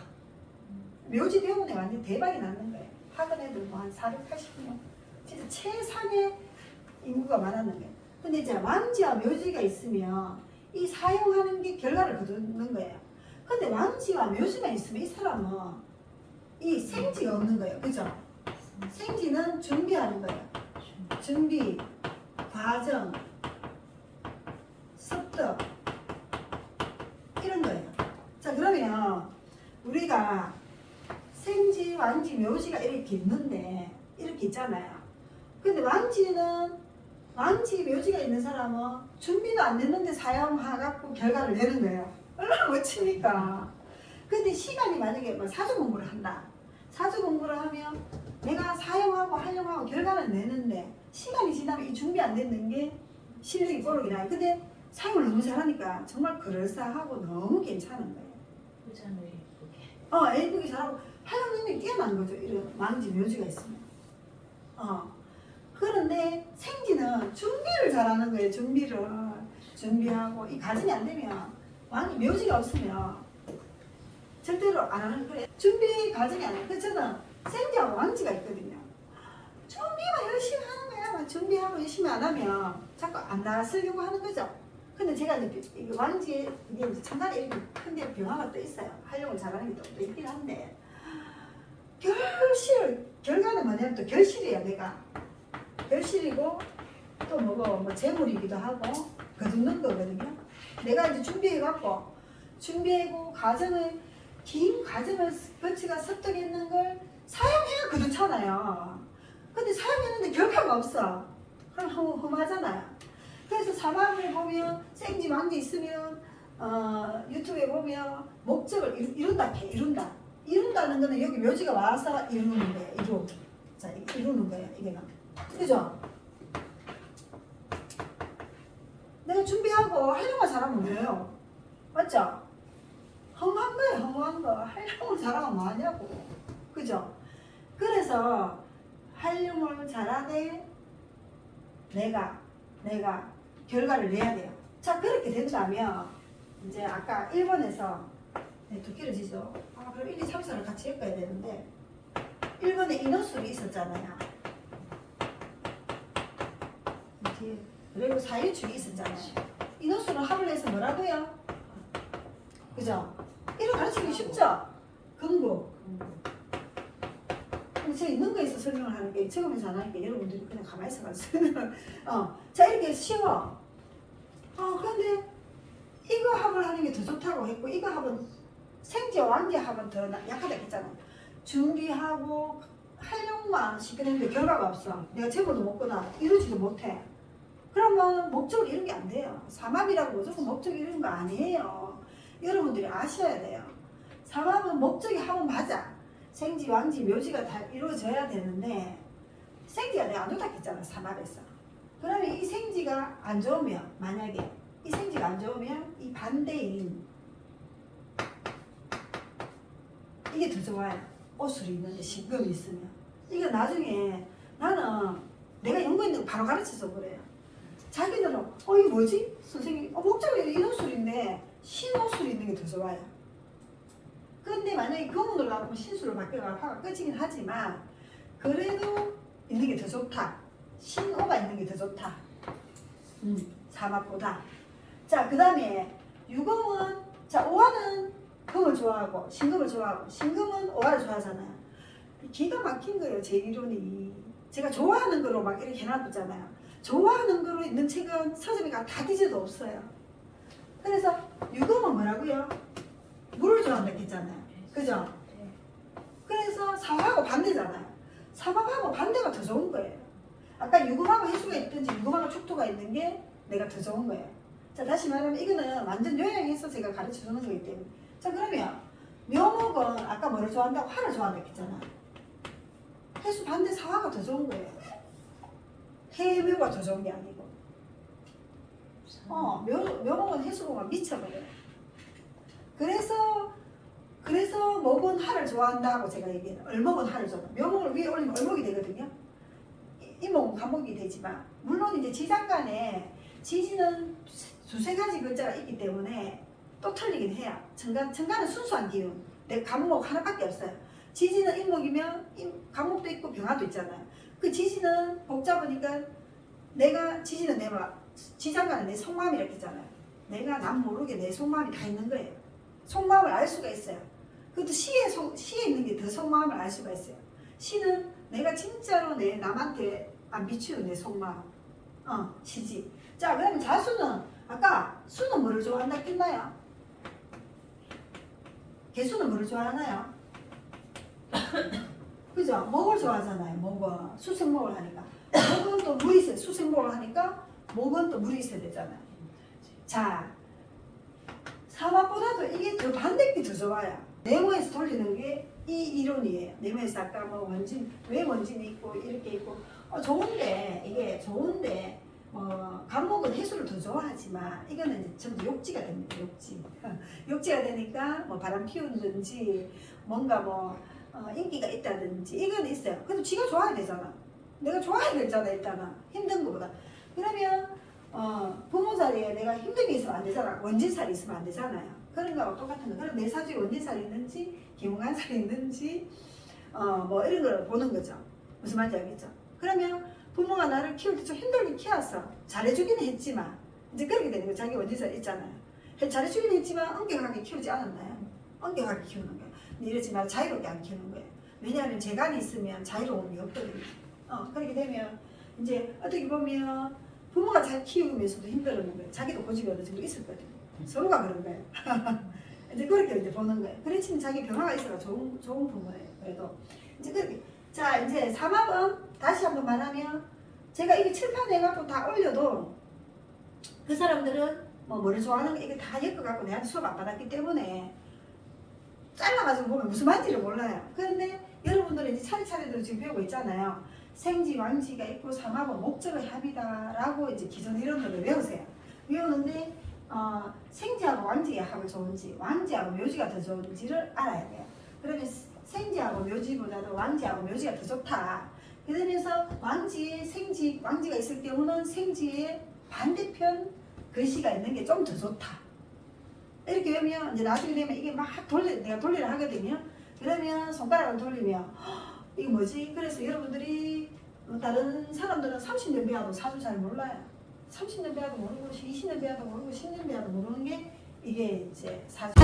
묘지 때문에 완전 대박이 났는 거예요. 학원 애들 뭐 한 480명. 진짜 최상의 인구가 많았는 거예요. 근데 이제 왕지와 묘지가 있으면 이 사용하는 게 결과를 거두는 거예요. 근데 왕지와 묘지가 있으면 이 사람은 이 생지가 없는 거예요. 그죠? 생지는 준비하는 거예요. 준비, 과정, 습득 이런 거예요. 자, 그러면 우리가 생지, 왕지, 묘지가 이렇게 있는데 이렇게 있잖아요. 근데 왕지, 묘지가 있는 사람은 준비도 안 됐는데 사용해갖고 결과를 내는 거예요. 얼마나 멋집니까? 근데 시간이 만약에 뭐 사주 공부를 한다. 사주 공부를 하면 내가 사용하고 활용하고 결과를 내는데 시간이 지나면 이 준비 안 됐는 게 실력이 뽀록이 나요. 근데 사용을 너무 잘하니까 정말 그럴싸하고 너무 괜찮은 거예요. 포장을 예쁘게. 예쁘게 잘하고 활용 능력이 뛰어난 거죠. 이런 왕지 묘지가 있으면. 그런데 생지는 준비를 잘하는 거예요. 준비하고 이 가진이 안 되면 왕이 묘지가 없으면 절대로 안 하는 거예요. 준비 가진이 안 해요. 그래서 저는 생지하고 왕지가 있거든요. 준비만 열심히 하는 거야. 막 준비하고 열심히 안 하면 자꾸 안 나서려고 하는 거죠. 근데 제가 이제 왕지 이게 이제 천간에 이렇게 큰데 병화가 또 있어요. 활용을 잘하는 게 또 있긴 한데 결과는 뭐냐면 또 결실이에요. 내가 결실이고 또 뭐고 뭐 재물이기도 하고 거두는 거거든요. 내가 이제 준비해갖고 긴 과정을 거치가 습득했는 걸 사용해야 거두잖아요. 근데 사용했는데 결과가 없어. 그럼 험하잖아요. 그래서 사막을 보면 생지 왕지 있으면 유튜브에 보면 목적을 이룬다는 거는 여기 묘지가 와서 이루는 거예요. 이루는 거예요. 이게 그죠? 내가 준비하고 활용을 잘하면 돼요. 맞죠? 허무한 거예요. 허무한 거. 활용을 잘하면 뭐하냐고. 그죠? 그래서 활용을 잘하되 내가 결과를 내야 돼요. 자, 그렇게 된다면 이제 아까 1번에서 두께를 지죠. 그럼 1, 2, 3, 4를 같이 엮어야 되는데 1번에 인호술이 있었잖아요. 뒤에 그리고 4일축이 있었잖아요. 인호술은 합을 해서 뭐라고요? 그죠? 이런 가르치기 쉽죠? 근고 제가 있는 거에서 설명을 하는 게 처음에서 안 하니까 여러분들이 그냥 가만히 있어가지고 자, 이렇게 쉬워. 그런데 이거 합을 하는 게 더 좋다고 했고 이거 합은 생지와 왕지 합은 더 약하다 했잖아요. 준비하고 활용만 시키는데 결과가 없어. 내가 제보도 못 거나 이루지도 못해. 그러면 목적을 이룬 게 안 돼요. 삼합이라고 무조건 목적을 이룬 거 아니에요. 여러분들이 아셔야 돼요. 삼합은 목적이 합은 맞아. 생지, 왕지, 묘지가 다 이루어져야 되는데 생지가 내가 안 좋다 했잖아. 삼합에서. 그러면 이 생지가 안 좋으면 만약에 이 생지가 안 좋으면 이 반대인 이게 더 좋아요. 옷을 입는데 신금이 있으면 이거 나중에 나는 내가 연구했는 거 바로 가르쳐서 그래요. 자기들은 이게 뭐지? 선생님 목적이 이 옷술인데 흰 옷을 입는 게 더 좋아요. 근데 만약에 검은을 갖고 신수를 바뀌어가 화가 꺼지긴 하지만 그래도 있는 게 더 좋다. 신오가 있는 게 더 좋다. 사막보다. 자, 그 다음에 유금은 자 오화는 금을 좋아하고 신금을 좋아하고 신금은 오화를 좋아하잖아요. 기가 막힌 거예요. 제 이론이. 제가 좋아하는 거로 막 이렇게 해놨잖아요. 좋아하는 거로 있는 책은 서점이가 다 뒤져도 없어요. 그래서 유금은 뭐라고요? 물을 좋아한다 했잖아요. 그죠? 그래서 사화하고 반대잖아요. 사막하고 반대가 더 좋은 거예요. 아까 유금하고 해수가 있든지 유금하고 축토가 있는 게 내가 더 좋은 거예요. 자, 다시 말하면 이거는 완전 요약해서 제가 가르쳐 주는 거기 때문에. 자, 그러면 묘목은 아까 뭐를 좋아한다고? 화를 좋아한다 했잖아. 해수 반대 사화가 더 좋은 거예요. 해묘가 더 좋은 게 아니고. 묘목은 해수가 미쳐버려요. 그래서 목은 하를 좋아한다고 제가 얘기해요. 얼목은 하를 좋아한다. 묘목을 위에 올리면 얼목이 되거든요. 이목은 간목이 되지만 물론 이제 지장간에 지지는 두세 가지 글자가 있기 때문에 또 틀리긴 해요. 천간은 순수한 기운. 내 간목 하나밖에 없어요. 지지는 인목이면 간목도 있고 병화도 있잖아요. 그 지지는 복잡하니까 내가 지지는 내 마, 지장간은 내 속마음이라고 했잖아요. 내가 남 모르게 내 속마음이 다 있는 거예요. 속마음을 알 수가 있어요. 그것도 시에 있는 게 더 속마음을 알 수가 있어요. 시는 내가 진짜로 내 남한테 안 비추는 내 속마음. 시지. 자, 그러면 자수는 아까 수는 뭐를 좋아한다 했나요? 개수는 뭐를 좋아하나요? 그죠? 목을 좋아하잖아요. 목은 수생목을 하니까. 목은 또 물이 있어요. 수생목을 하니까 목은 또 물이 있어야 되잖아요. 자, 사막보다도 이게 더 반대기 더 좋아요. 네모에서 돌리는 게 이 이론이에요. 네모에서 아까 뭐 원진, 왜 원진이 있고 이렇게 있고 좋은데 이게 좋은데 간목은 해수를 더 좋아하지만 이거는 이제 전부 욕지가 됩니다. 욕지. 욕지가 되니까 뭐 바람 피우든지 뭔가 뭐 인기가 있다든지 이건 있어요. 그래도 지가 좋아야 되잖아. 내가 좋아야 되잖아. 일단은 힘든 거보다. 그러면 부모 자리에 내가 힘든 게 있으면 안 되잖아. 원진살이 있으면 안 되잖아요. 그런 거하고 똑같은 거. 그럼 내 사주에 원진살이 있는지 기운간살이 있는지 뭐 이런 걸 보는 거죠. 무슨 말인지 알겠죠? 그러면 부모가 나를 키울 때 좀 힘들게 키웠어. 잘해주기는 했지만 이제 그렇게 되는 거. 자기 원진살이 있잖아요. 잘해주기는 했지만 엄격하게 키우지 않았나요? 엄격하게 키우는 거예요. 근데 이러지 말고 자유롭게 안 키우는 거예요. 왜냐하면 재간이 있으면 자유로움이 없거든요. 그렇게 되면 이제 어떻게 보면 부모가 잘 키우면서도 힘들었는 거예요. 자기도 고집이 어느 정도 있었거든요. 서로가 그런 거예요. 이제 그렇게 이제 보는 거예요. 그렇지만 자기 변화가 있어가 좋은 부모예요. 그래도 이제 그렇게. 자, 이제 삼합은 다시 한번 말하면 제가 이게 칠판 해갖고 다 올려도 그 사람들은 뭐를 좋아하는 거 이거 다 엮어갖고 내한테 수업 안 받았기 때문에 잘라가지고 보면 무슨 말인지를 몰라요. 그런데 여러분들은 이제 차례차례로 지금 배우고 있잖아요. 생지, 왕지가 있고 삼합은 목적의 합이다라고 이제 기존 이론들을 외우세요. 외우는데 생지하고 왕지의 합을 좋은지 왕지하고 묘지가 더 좋은지를 알아야 돼요. 그러면 생지하고 묘지보다도 왕지하고 묘지가 더 좋다. 그러면서 왕지에 왕지가 있을 경우는 생지의 반대편 글씨가 있는 게 좀 더 좋다. 이렇게 하면 이제 나중에 되면 이게 막 내가 돌리려 하거든요. 그러면 손가락을 돌리면 이게 뭐지? 그래서 여러분들이 다른 사람들은 30년 배워도 사주 잘 몰라요. 30년 배워도 모르고 20년 배워도 모르고 10년 배워도 모르는 게 이게 이제 사주.